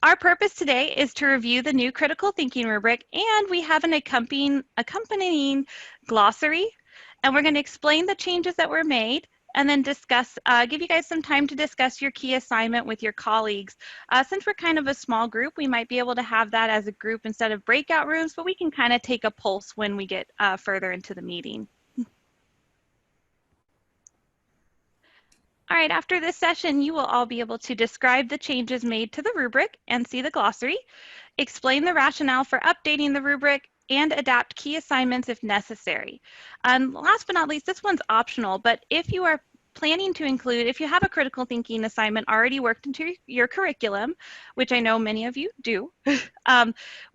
Our purpose today is to review the new critical thinking rubric, and we have an accompanying glossary, and we're going to explain the changes that were made and then give you guys some time to discuss your key assignment with your colleagues. Since we're kind of a small group, we might be able to have that as a group instead of breakout rooms, but we can kind of take a pulse when we get further into the meeting. All right, after this session, you will all be able to describe the changes made to the rubric and see the glossary, explain the rationale for updating the rubric, and adapt key assignments if necessary. Last but not least, this one's optional, but if you are planning to include, if you have a critical thinking assignment already worked into your curriculum, which I know many of you do,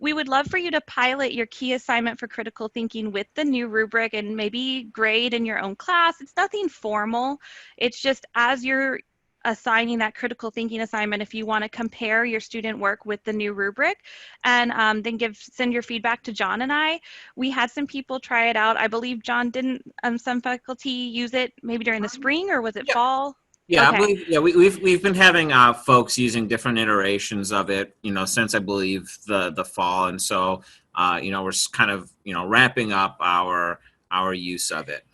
we would love for you to pilot your key assignment for critical thinking with the new rubric and maybe grade in your own class. It's nothing formal. It's just as you're assigning that critical thinking assignment, if you want to compare your student work with the new rubric, and then send your feedback to John and I. We had some people try it out. I believe John didn't, some faculty use it maybe during the spring, or was it fall? Yeah, Okay. I believe, yeah, we've been having folks using different iterations of it, since I believe the fall, and so we're kind of ramping up our use of it.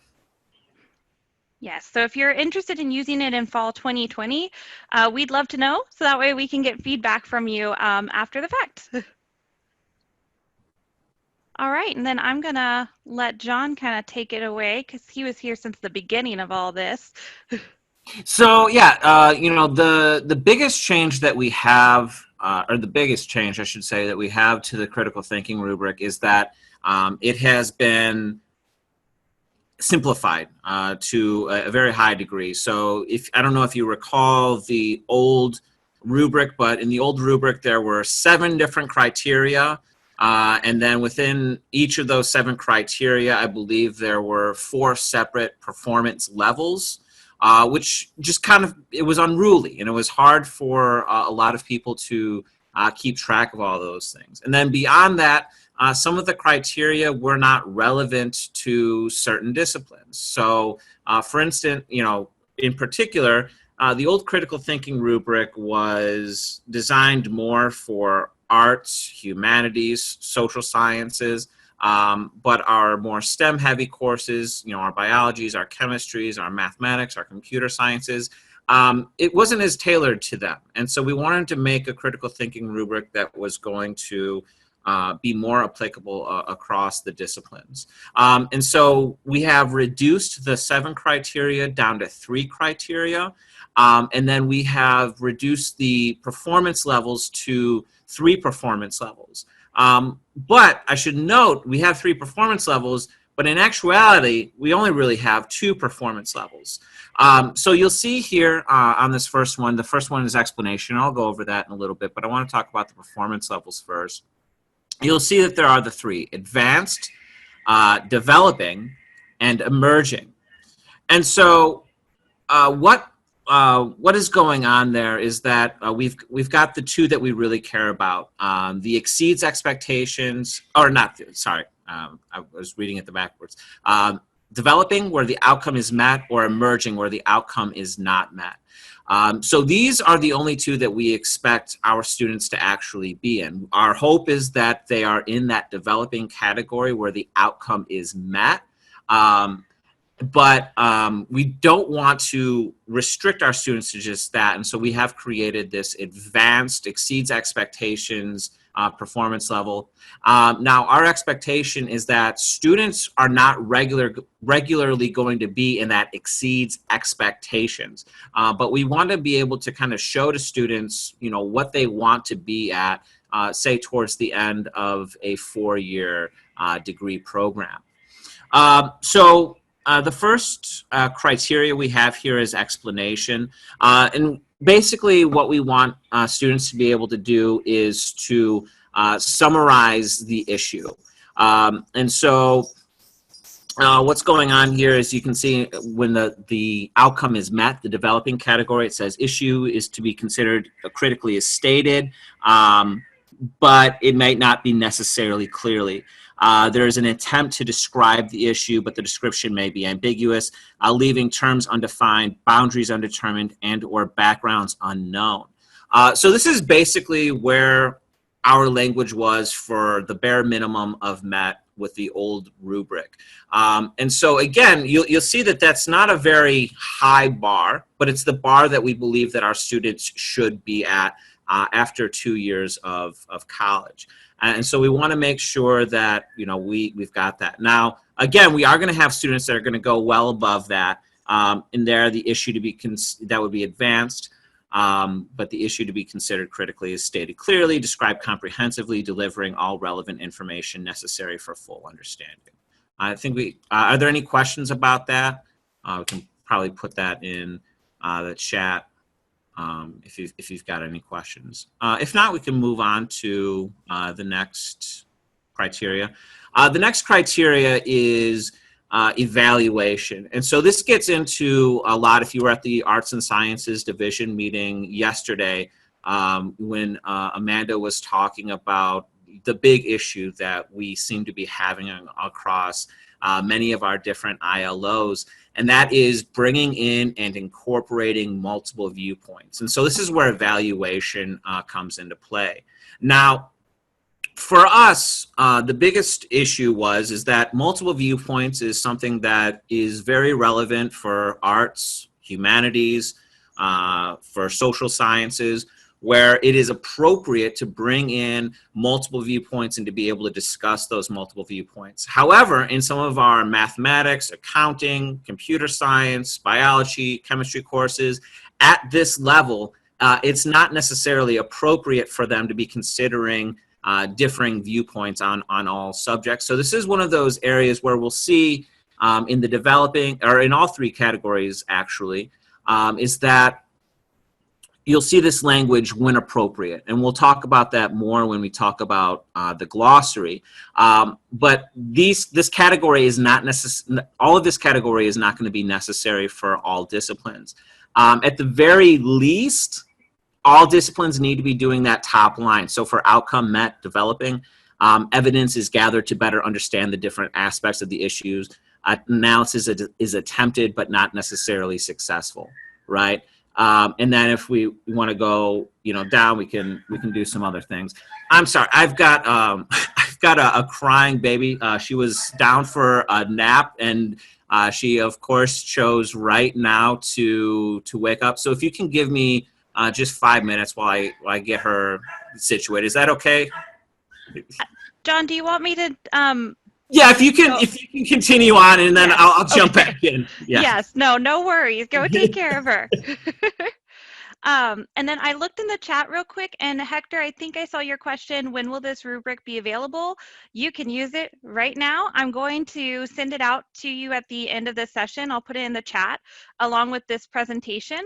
Yes, so if you're interested in using it in fall 2020, we'd love to know, so that way we can get feedback from you after the fact. All right, and then I'm gonna let John kind of take it away because he was here since the beginning of all this. So yeah, the biggest change that we have, or the biggest change I should say that we have to the critical thinking rubric is that it has been simplified to a very high degree. So I don't know if you recall the old rubric, but in the old rubric there were 7 different criteria, and then within each of those 7 criteria, I believe there were 4 separate performance levels, which just it was unruly, and it was hard for a lot of people to keep track of all those things. And then beyond that, some of the criteria were not relevant to certain disciplines. So, for instance, in particular, the old critical thinking rubric was designed more for arts, humanities, social sciences, but our more STEM-heavy courses, our biologies, our chemistries, our mathematics, our computer sciences, it wasn't as tailored to them. And so we wanted to make a critical thinking rubric that was going to be more applicable across the disciplines. And so we have reduced the 7 criteria down to 3 criteria. And then we have reduced the performance levels to 3 performance levels. But I should note, we have 3 performance levels, but in actuality, we only really have 2 performance levels. So you'll see here on this first one, the first one is explanation. I'll go over that in a little bit, but I want to talk about the performance levels first. You'll see that there are the 3: advanced, developing, and emerging. And so what is going on there is that we've got the 2 that we really care about. The exceeds expectations, or not, sorry, I was reading it backwards. Developing, where the outcome is met, or emerging, where the outcome is not met. So these are the only 2 that we expect our students to actually be in. Our hope is that they are in that developing category where the outcome is met. But we don't want to restrict our students to just that, and so we have created this advanced, exceeds expectations performance level. Now, our expectation is that students are not regularly going to be in that exceeds expectations, but we want to be able to kind of show to students, what they want to be at, say, towards the end of a 4-year degree program. So the first criteria we have here is explanation. And basically what we want students to be able to do is to summarize the issue. And so what's going on here is you can see when the outcome is met, the developing category, it says issue is to be considered critically as stated, but it might not be necessarily clearly. There is an attempt to describe the issue, but the description may be ambiguous, leaving terms undefined, boundaries undetermined, and or backgrounds unknown. So this is basically where our language was for the bare minimum of met with the old rubric. And so again, you'll see that that's not a very high bar, but it's the bar that we believe that our students should be at after 2 years of college. And so we want to make sure that, you know, we've got that. Now, again, we are going to have students that are going to go well above that. And there, the issue to be that would be advanced. But the issue to be considered critically is stated clearly, described comprehensively, delivering all relevant information necessary for full understanding. I think are there any questions about that? We can probably put that in the chat if you've got any questions. If not, we can move on to the next criteria. The next criteria is evaluation. And so this gets into a lot, if you were at the Arts and Sciences Division meeting yesterday, when Amanda was talking about the big issue that we seem to be having across many of our different ILOs, and that is bringing in and incorporating multiple viewpoints. And so this is where evaluation comes into play. Now, for us, the biggest issue is that multiple viewpoints is something that is very relevant for arts, humanities, for social sciences, where it is appropriate to bring in multiple viewpoints and to be able to discuss those multiple viewpoints. However, in some of our mathematics, accounting, computer science, biology, chemistry courses, at this level, it's not necessarily appropriate for them to be considering differing viewpoints on all subjects. So this is one of those areas where we'll see in the developing, or in all three categories actually, is that you'll see this language when appropriate. And we'll talk about that more when we talk about the glossary. But this category is not all of this category is not going to be necessary for all disciplines. At the very least, all disciplines need to be doing that top line. So for outcome met developing, evidence is gathered to better understand the different aspects of the issues. Analysis is attempted but not necessarily successful, right? And then if we want to go, down, we can do some other things. I'm sorry, I've got I've got a crying baby. She was down for a nap, and she of course chose right now to wake up. So if you can give me just 5 minutes while I get her situated, is that okay? John, do you want me to? Yeah, if you can continue on, and then yes. I'll jump back in. Yeah. Yes, no worries. Go take care of her. And then I looked in the chat real quick, and Hector, I think I saw your question, when will this rubric be available? You can use it right now. I'm going to send it out to you at the end of the session. I'll put it in the chat along with this presentation.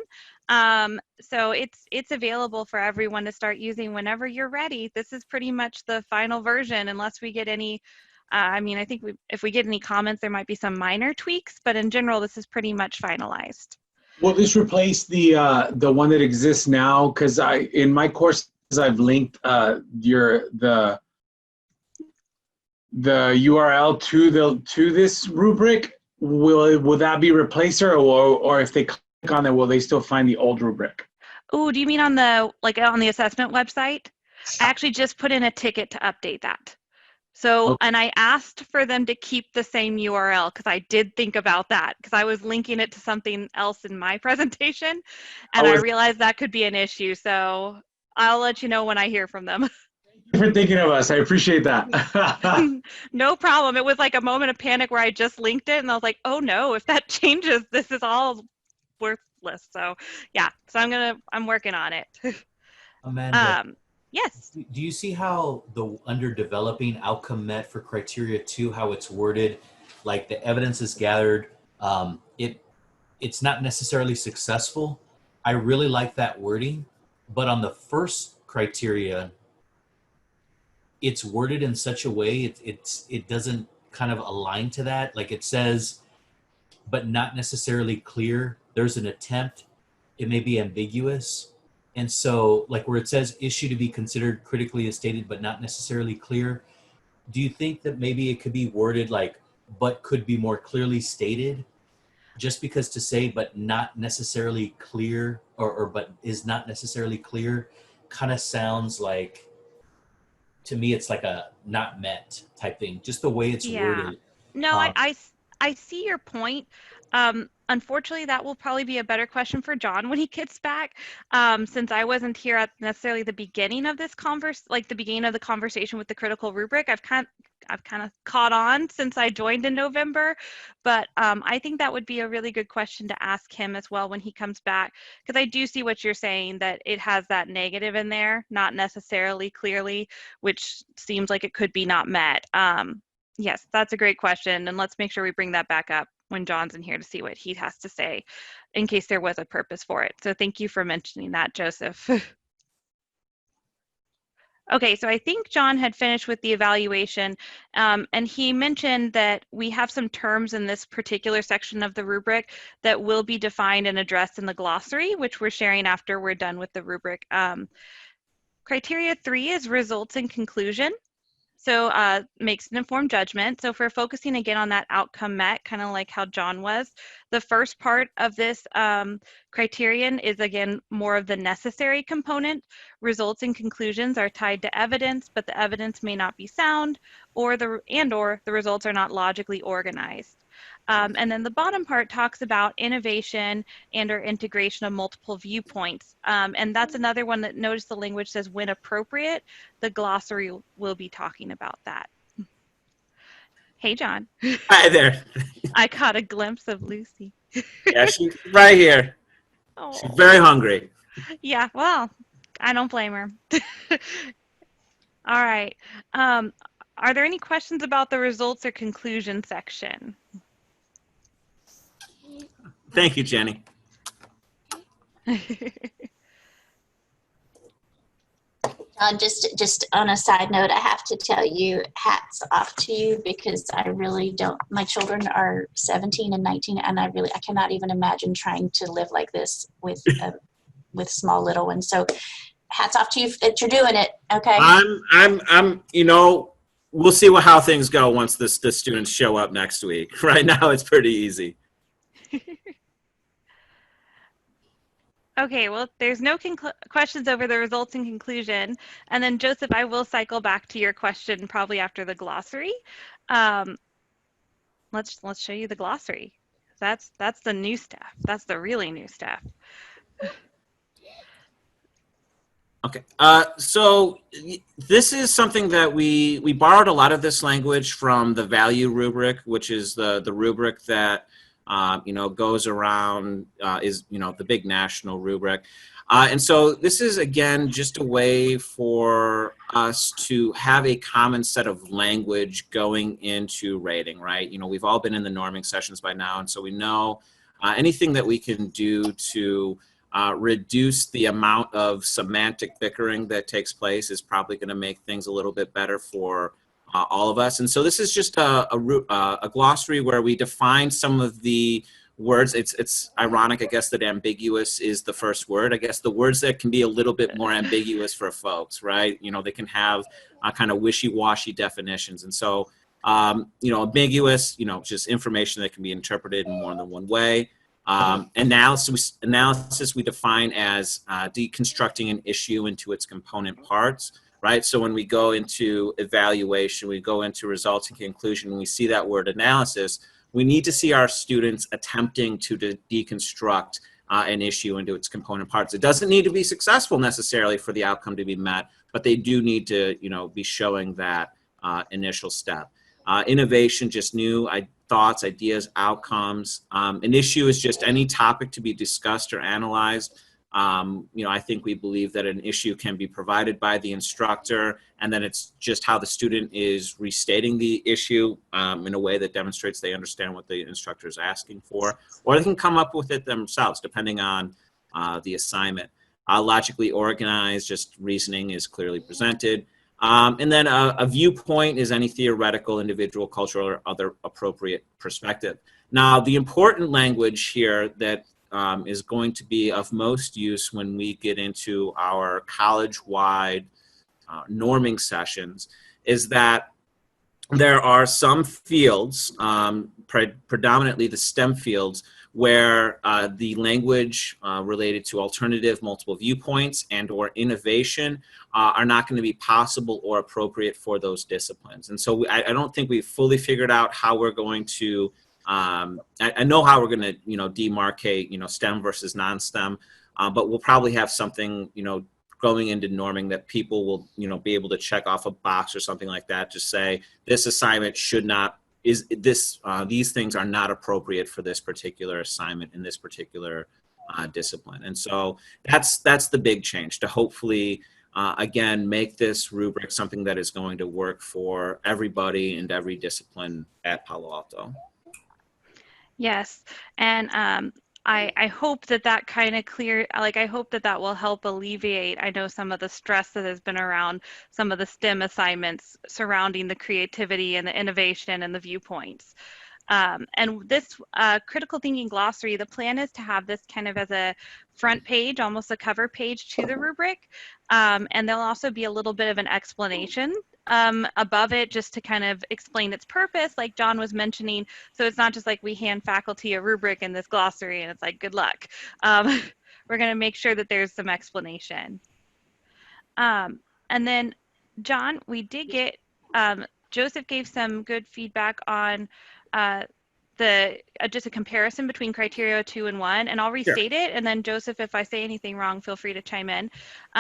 So it's available for everyone to start using whenever you're ready. This is pretty much the final version, unless we get any I think if we get any comments, there might be some minor tweaks, but in general, this is pretty much finalized. Will this replace the one that exists now? Because in my courses I've linked the URL to this rubric. Will that be replaced, or if they click on it, will they still find the old rubric? Oh, do you mean on the assessment website? I actually just put in a ticket to update that. So, okay. And I asked for them to keep the same URL because I did think about that, because I was linking it to something else in my presentation, and I realized that could be an issue. So I'll let you know when I hear from them. Thank you for thinking of us. I appreciate that. No problem. It was like a moment of panic where I just linked it, and I was like, oh no, if that changes, this is all worthless. So yeah, so I'm working on it. Amanda. Yes. Do you see how under developing outcome met for criteria 2, how it's worded, like the evidence is gathered, it's not necessarily successful? I really like that wording, but on the first criteria, it's worded in such a way it doesn't kind of align to that. Like it says, but not necessarily clear. There's an attempt. It may be ambiguous. And so, like where it says issue to be considered critically as stated, but not necessarily clear, do you think that maybe it could be worded like, but could be more clearly stated? Just because to say, but not necessarily clear, or but is not necessarily clear, kind of sounds like, to me, it's like a not met type thing, just the way it's Yeah. worded. No, Um, I see your point. Unfortunately, that will probably be a better question for John when he gets back, since I wasn't here at necessarily the beginning of this like the beginning of the conversation with the critical rubric. I've kind of caught on since I joined in November, but I think that would be a really good question to ask him as well when he comes back, because I do see what you're saying, that it has that negative in there, not necessarily clearly, which seems like it could be not met. Yes, that's a great question, and let's make sure we bring that back up when John's in here to see what he has to say, in case there was a purpose for it. So thank you for mentioning that, Joseph. Okay, so I think John had finished with the evaluation, and he mentioned that we have some terms in this particular section of the rubric that will be defined and addressed in the glossary, which we're sharing after we're done with the rubric. Criteria 3 is results and conclusion. So makes an informed judgment. So if we're focusing again on that outcome met, kind of like how John was, the first part of this criterion is again more of the necessary component. Results and conclusions are tied to evidence, but the evidence may not be sound, or the results are not logically organized. And then the bottom part talks about innovation and or integration of multiple viewpoints. And that's another one that, notice the language says when appropriate. The glossary will be talking about that. Hey, John. Hi there. I caught a glimpse of Lucy. Yeah, she's right here. She's Oh, very hungry. yeah, well, I don't blame her. All right. Are there any questions about the results or conclusion section? Thank you, Jenny. Just on a side note, I have to tell you, hats off to you, because I really don't. My children are 17 and 19, and I cannot even imagine trying to live like this with small little ones. So, hats off to you that you're doing it. Okay. You know, we'll see how things go once the students show up next week. Right now, it's pretty easy. Okay, well, there's no questions over the results and conclusion. And then, Joseph, I will cycle back to your question probably after the glossary. Let's show you the glossary. That's the new stuff. That's the really new stuff. Okay, so this is something that we borrowed a lot of this language from the value rubric, which is the rubric that goes around, is the big national rubric. And so this is, again, just a way for us to have a common set of language going into rating, right? We've all been in the norming sessions by now, and so we know anything that we can do to reduce the amount of semantic bickering that takes place is probably going to make things a little bit better for all of us. And so this is just a glossary where we define some of the words. It's ironic, I guess, that ambiguous is the first word. I guess the words that can be a little bit more ambiguous for folks, right? They can have kind of wishy-washy definitions. And so, ambiguous, just information that can be interpreted in more than one way. Analysis we define as deconstructing an issue into its component parts. Right, so when we go into evaluation, we go into results and conclusion, when we see that word analysis, we need to see our students attempting to deconstruct an issue into its component parts. It doesn't need to be successful necessarily for the outcome to be met, but they do need to, be showing that initial step. Innovation, just new thoughts, ideas, outcomes. An issue is just any topic to be discussed or analyzed. I think we believe that an issue can be provided by the instructor, and then it's just how the student is restating the issue in a way that demonstrates they understand what the instructor is asking for, or they can come up with it themselves, depending on the assignment. Logically organized, just reasoning is clearly presented. And then a viewpoint is any theoretical, individual, cultural, or other appropriate perspective. Now, the important language here that is going to be of most use when we get into our college-wide norming sessions is that there are some fields, predominantly the STEM fields, where the language related to alternative multiple viewpoints and or innovation are not going to be possible or appropriate for those disciplines. And so I don't think we've fully figured out how we're going to, I know how we're going to, demarcate, STEM versus non-STEM, but we'll probably have something, going into norming that people will, be able to check off a box or something like that to say this assignment should not, these things are not appropriate for this particular assignment in this particular discipline. And so that's the big change, to hopefully, again, make this rubric something that is going to work for everybody and every discipline at Palo Alto. Yes, and I hope that kind of I hope that will help alleviate, I know, some of the stress that has been around some of the STEM assignments surrounding the creativity and the innovation and the viewpoints. And this critical thinking glossary, the plan is to have this kind of as a front page, almost a cover page to the rubric. And there'll also be a little bit of an explanation above it, just to kind of explain its purpose, like John was mentioning. So it's not just like we hand faculty a rubric in this glossary and it's like, good luck. We're going to make sure that there's some explanation. And then, John, we did get, Joseph gave some good feedback on just a comparison between criteria 2 and 1, and I'll restate it, and then Joseph, if I say anything wrong, feel free to chime in,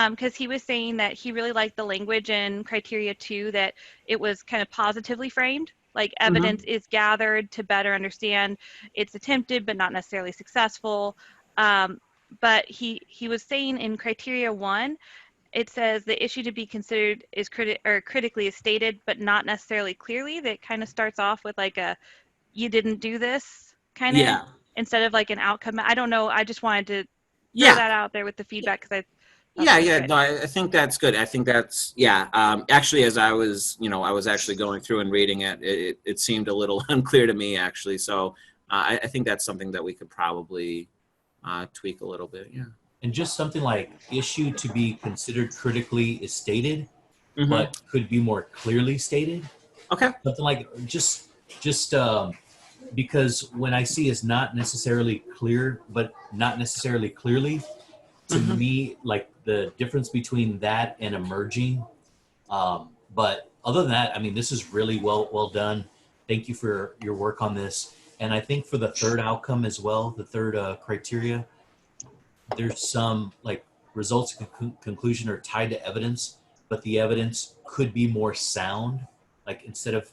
because he was saying that he really liked the language in criteria 2, that it was kind of positively framed, like evidence is gathered to better understand, it's attempted but not necessarily successful. But he was saying in criteria 1, it says the issue to be considered is critically is stated, but not necessarily clearly. That kind of starts off with like a, you didn't do this kind of, instead of like an outcome. I don't know. I just wanted to throw that out there with the feedback, because no, I think that's good. I think that's, actually, as I was, I was actually going through and reading it, it seemed a little unclear to me, actually. So I think that's something that we could probably tweak a little bit. Yeah. And just something like issue to be considered critically is stated, but could be more clearly stated. Okay. Something like just because when I see is not necessarily clear, but not necessarily clearly, to me, like the difference between that and emerging. But other than that, I mean, this is really well done. Thank you for your work on this. And I think for the third outcome as well, the third criteria, there's some like results and conclusion are tied to evidence, but the evidence could be more sound, like instead of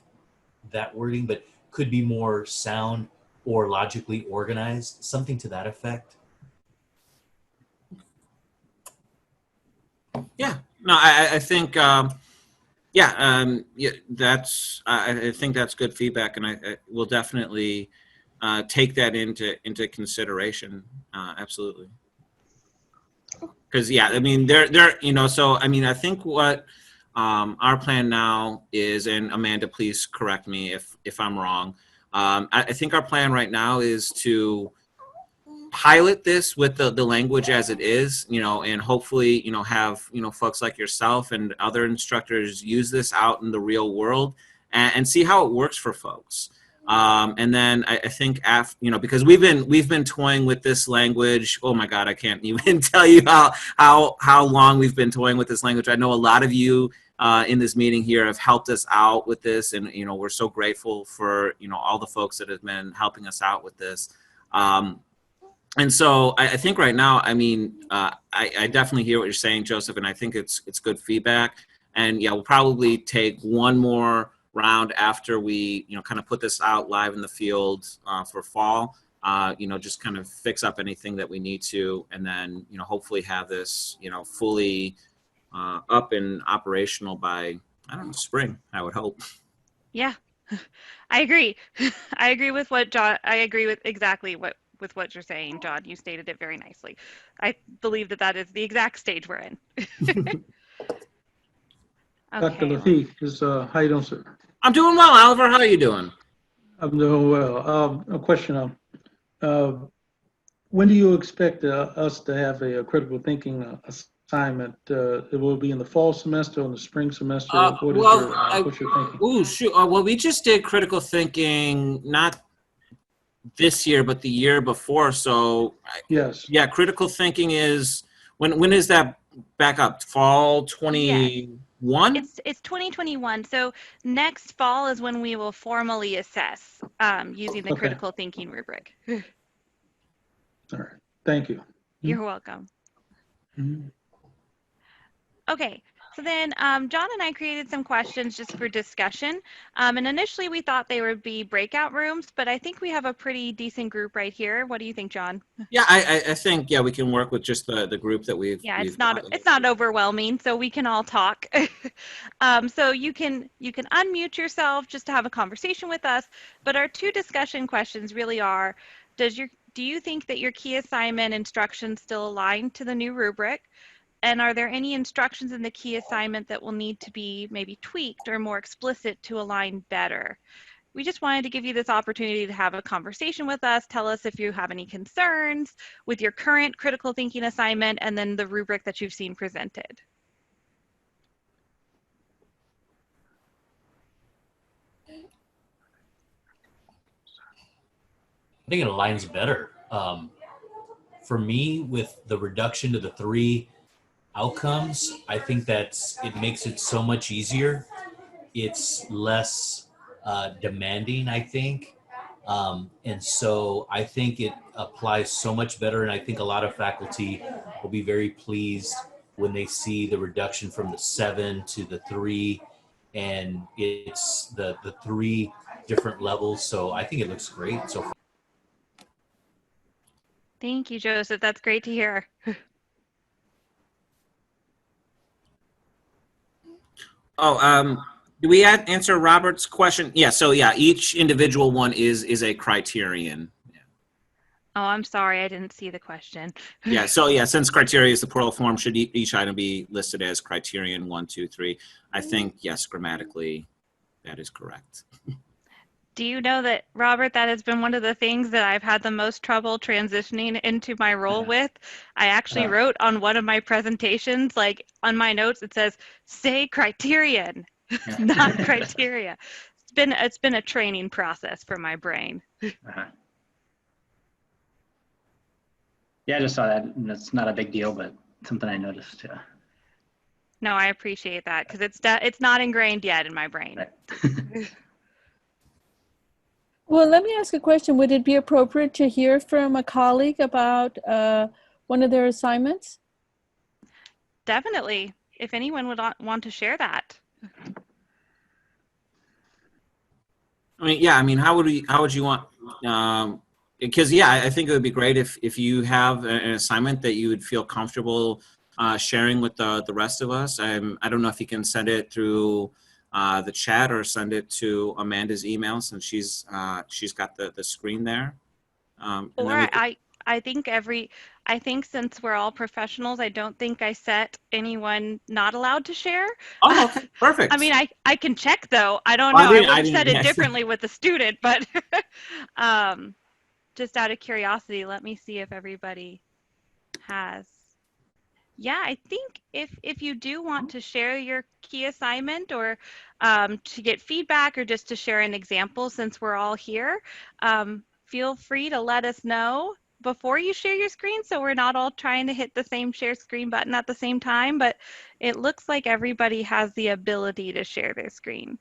that wording, but could be more sound or logically organized, something to that effect. Yeah, no, I think, that's, I think that's good feedback, and I will definitely take that into consideration. Absolutely. Because I mean, so I mean, I think what our plan now is, and Amanda, please correct me if I'm wrong. I think our plan right now is to pilot this with the language as it is, and hopefully, have, folks like yourself and other instructors use this out in the real world and see how it works for folks. And then I think after, because we've been toying with this language. Oh my God, I can't even tell you how long we've been toying with this language. I know a lot of you in this meeting here have helped us out with this, and we're so grateful for all the folks that have been helping us out with this. And so I think right now, I mean, I definitely hear what you're saying, Joseph, and I think it's good feedback. And we'll probably take one more round after we, kind of put this out live in the field for fall, just kind of fix up anything that we need to, and then, hopefully have this, fully up and operational by, I don't know, spring, I would hope. Yeah, I agree. I agree with what John, I agree with exactly with what you're saying, John. You stated it very nicely. I believe that is the exact stage we're in. Dr. LaPete, how you doing, sir? I'm doing well, Oliver. How are you doing? I'm doing well. A question. When do you expect us to have a critical thinking assignment? It will be in the fall semester or in the spring semester? What's your thinking? Well, we just did critical thinking this year, but the year before. So Yes. yeah, critical thinking is, when is that back up? Fall 21? It's 2021. So next fall is when we will formally assess using the Okay. critical thinking rubric. All right. Thank you. You're welcome. Mhm. Okay, so then John and I created some questions just for discussion. And initially we thought they would be breakout rooms, but I think we have a pretty decent group right here. What do you think, John? Yeah, I think, yeah, we can work with just the group that we've Yeah, got. it's not overwhelming, so we can all talk. So you can unmute yourself just to have a conversation with us. But our two discussion questions really are: do you think that your key assignment instructions still align to the new rubric? And are there any instructions in the key assignment that will need to be maybe tweaked or more explicit to align better? We just wanted to give you this opportunity to have a conversation with us. Tell us if you have any concerns with your current critical thinking assignment and then the rubric that you've seen presented. I think it aligns better. For me, with the reduction to the 3 outcomes, I think it makes it so much easier. It's less demanding, I think. And so I think it applies so much better. And I think a lot of faculty will be very pleased when they see the reduction from the 7 to the 3. And it's the 3 different levels. So I think it looks great so far. Thank you, Joseph. That's great to hear. Do we answer Robert's question? Yeah, so yeah, each individual one is a criterion. Oh, I'm sorry, I didn't see the question. Yeah, so yeah, since criteria is the plural form, should each item be listed as criterion 1, 2, 3? I think, yes, grammatically, that is correct. Do you know that, Robert, that has been one of the things that I've had the most trouble transitioning into my role with? I actually wrote on one of my presentations, like on my notes, it says, say criterion, not criteria. It's been a training process for my brain. Uh-huh. Yeah, I just saw that, and it's not a big deal, but something I noticed. No, I appreciate that because it's not ingrained yet in my brain. Right. Well, let me ask a question. Would it be appropriate to hear from a colleague about one of their assignments? Definitely, if anyone would want to share that. I mean, yeah, I mean, how would you want, because yeah, I think it would be great if you have an assignment that you would feel comfortable sharing with the rest of us. I don't know if you can send it through the chat or send it to Amanda's email, since she's got the screen there. Or I think since we're all professionals, I don't think I set anyone not allowed to share. Oh, okay, perfect. I mean, I can check though. I don't know. I would have said it differently with the student, but just out of curiosity, let me see if everybody has. Yeah, I think if you do want to share your key assignment or to get feedback or just to share an example, since we're all here, feel free to let us know before you share your screen so we're not all trying to hit the same share screen button at the same time. But it looks like everybody has the ability to share their screen.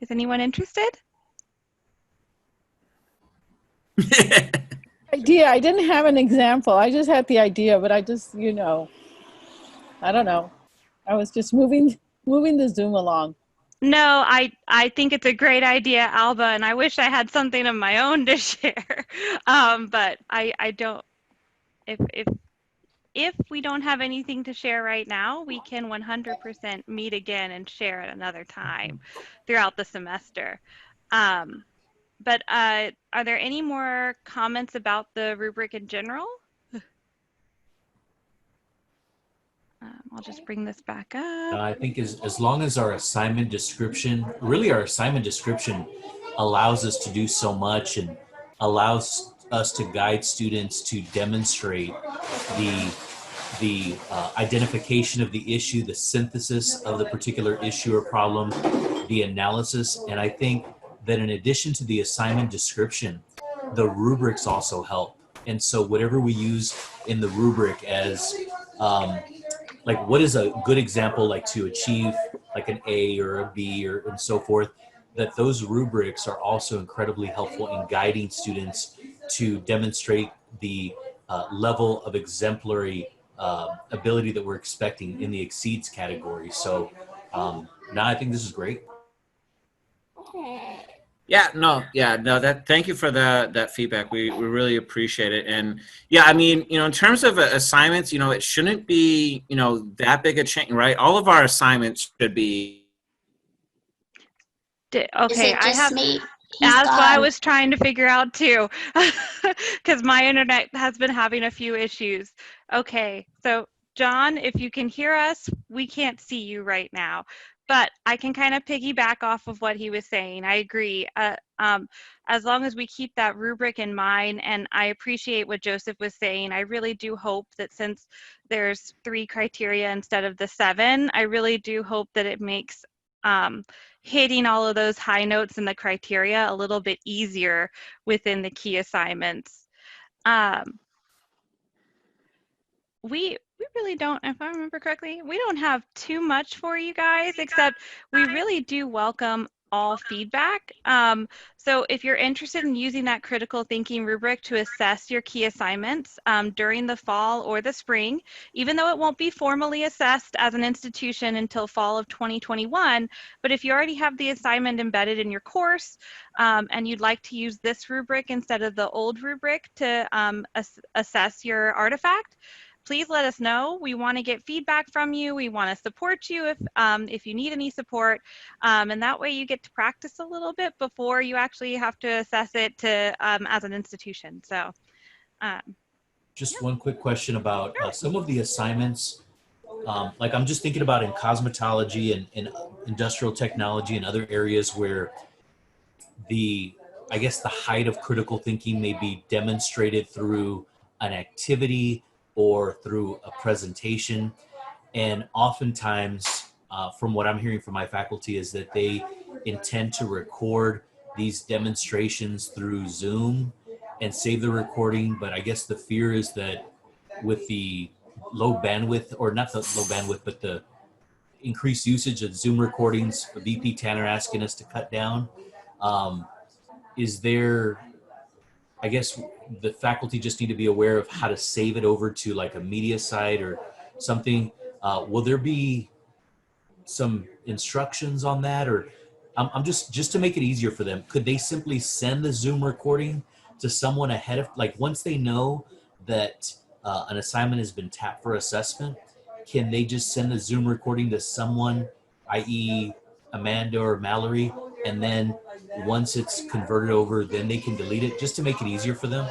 Is anyone interested? Idea. I didn't have an example. I just had the idea, but I just, I don't know. I was just moving the Zoom along. No, I think it's a great idea, Alba, and I wish I had something of my own to share. But I don't. If we don't have anything to share right now, we can 100% meet again and share at another time throughout the semester. But are there any more comments about the rubric in general? I'll just bring this back up. I think as long as our assignment description allows us to do so much and allows us to guide students to demonstrate the identification of the issue, the synthesis of the particular issue or problem, the analysis. And I think that in addition to the assignment description, the rubrics also help. And so whatever we use in the rubric as like what is a good example like to achieve like an A or a B or and so forth, that those rubrics are also incredibly helpful in guiding students to demonstrate the level of exemplary ability that we're expecting in the exceeds category. So now I think this is great. Yeah, no, that, thank you for that feedback. We really appreciate it. And yeah, I mean, in terms of assignments, it shouldn't be, that big a change, right? All of our assignments should be. Is Okay, it I just have, me? He's that's what I gone. was trying to figure out too, because my internet has been having a few issues. Okay, so John, if you can hear us, we can't see you right now, but I can kind of piggyback off of what he was saying. I agree. As long as we keep that rubric in mind, and I appreciate what Joseph was saying, I really do hope that since there's 3 criteria instead of the 7, I really do hope that it makes hitting all of those high notes in the criteria a little bit easier within the key assignments. We really don't, if I remember correctly, we don't have too much for you guys, except we really do welcome all feedback. So if you're interested in using that critical thinking rubric to assess your key assignments during the fall or the spring, even though it won't be formally assessed as an institution until fall of 2021, but if you already have the assignment embedded in your course and you'd like to use this rubric instead of the old rubric to assess your artifact, please let us know. We want to get feedback from you. We want to support you if you need any support. And that way you get to practice a little bit before you actually have to assess it to as an institution. So Just one quick question about some of the assignments. Like I'm just thinking about in cosmetology and industrial technology and other areas where I guess the height of critical thinking may be demonstrated through an activity or through a presentation. And oftentimes, from what I'm hearing from my faculty, is that they intend to record these demonstrations through Zoom and save the recording. But I guess the fear is that with the low bandwidth, or not the low bandwidth, but the increased usage of Zoom recordings, VP Tanner asking us to cut down. Is there, I guess the faculty just need to be aware of how to save it over to like a media site or something. Will there be some instructions on that, or I'm just to make it easier for them, could they simply send the Zoom recording to someone ahead of, like once they know that an assignment has been tapped for assessment, can they just send the Zoom recording to someone, i.e. Amanda or Mallory, and then once it's converted over, then they can delete it just to make it easier for them?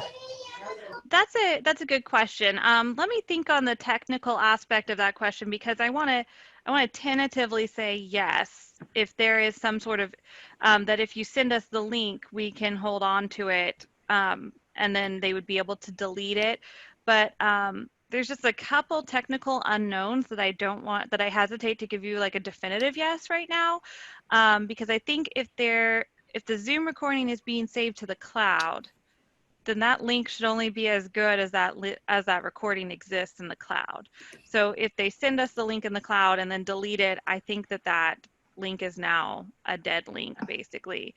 that's a good question. Let me think on the technical aspect of that question, because I want to tentatively say yes, if there is some sort of that if you send us the link, we can hold on to it, and then they would be able to delete it. But there's just a couple technical unknowns that I hesitate to give you like a definitive yes right now, because I think if the Zoom recording is being saved to the cloud, then that link should only be as good as that recording exists in the cloud. So if they send us the link in the cloud and then delete it, I think that link is now a dead link, basically.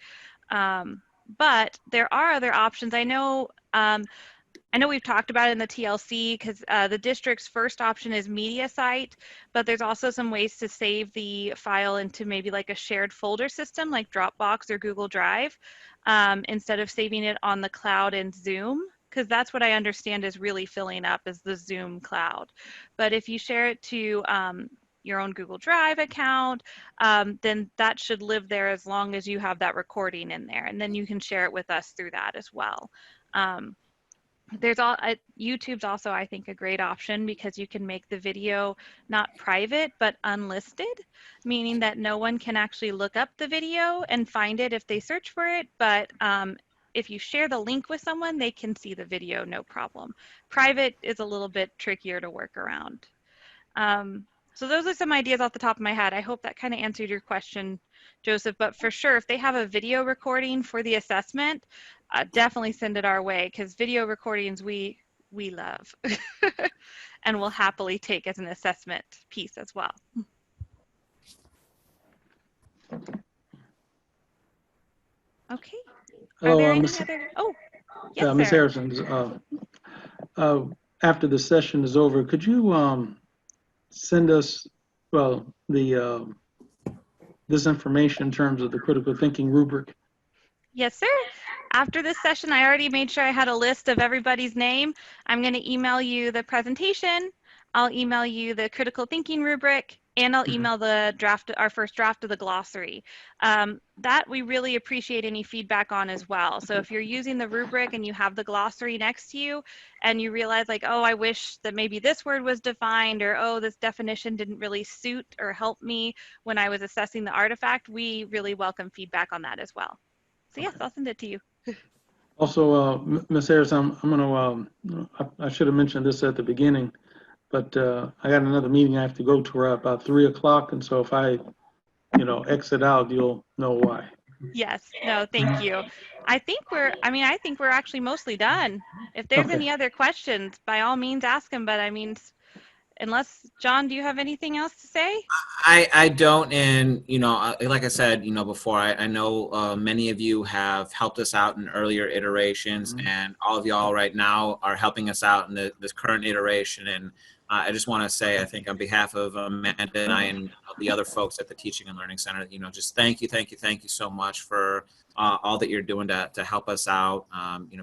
But there are other options. I know we've talked about it in the TLC, because the district's first option is media site, but there's also some ways to save the file into maybe like a shared folder system like Dropbox or Google Drive, instead of saving it on the cloud in Zoom, because that's what I understand is really filling up is the Zoom cloud. But if you share it to your own Google Drive account, then that should live there as long as you have that recording in there, and then you can share it with us through that as well. YouTube's also, I think, a great option, because you can make the video not private but unlisted, meaning that no one can actually look up the video and find it if they search for it, but if you share the link with someone, they can see the video, no problem. Private is a little bit trickier to work around. So those are some ideas off the top of my head. I hope that kind of answered your question, Joseph. But for sure, if they have a video recording for the assessment, definitely send it our way, because video recordings we love and will happily take as an assessment piece as well. Okay. Are there any other? Oh, yes, Ms. sir. Harrison, after the session is over, could you send us, well, the this information in terms of the critical thinking rubric? Yes, sir. After this session, I already made sure I had a list of everybody's name. I'm going to email you the presentation. I'll email you the critical thinking rubric, and I'll email the draft, our first draft of the glossary. That we really appreciate any feedback on as well. So if you're using the rubric and you have the glossary next to you and you realize like, oh, I wish that maybe this word was defined, or oh, this definition didn't really suit or help me when I was assessing the artifact, we really welcome feedback on that as well. So yes, I'll send it to you. Also, Ms. Harrison, I'm going to, I should have mentioned this at the beginning, but I got another meeting I have to go to about 3 o'clock. And so if I, exit out, you'll know why. Yes, no, thank you. I think we're actually mostly done. If there's Okay. any other questions, by all means ask them. But I mean, unless, John, do you have anything else to say? I don't, and like I said, before, I know many of you have helped us out in earlier iterations, and all of y'all right now are helping us out in this current iteration. And I just want to say, I think on behalf of Amanda and I and the other folks at the Teaching and Learning Center, just thank you so much for all that you're doing to help us out.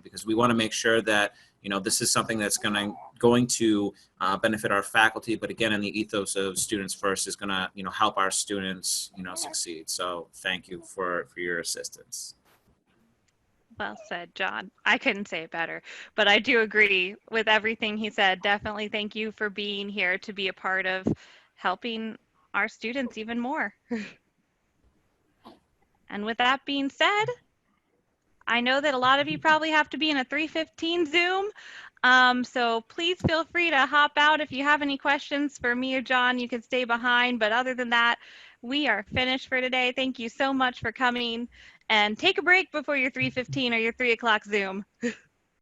Because we want to make sure that this is something that's going to benefit our faculty, but again, in the ethos of students first, is going to help our students succeed. So thank you for your assistance. Well said, John. I couldn't say it better, but I do agree with everything he said. Definitely thank you for being here to be a part of helping our students even more. And with that being said, I know that a lot of you probably have to be in a 3:15 Zoom. So please feel free to hop out if you have any questions for me or John. You can stay behind. But other than that, we are finished for today. Thank you so much for coming, and take a break before your 3:15 or your 3 o'clock Zoom.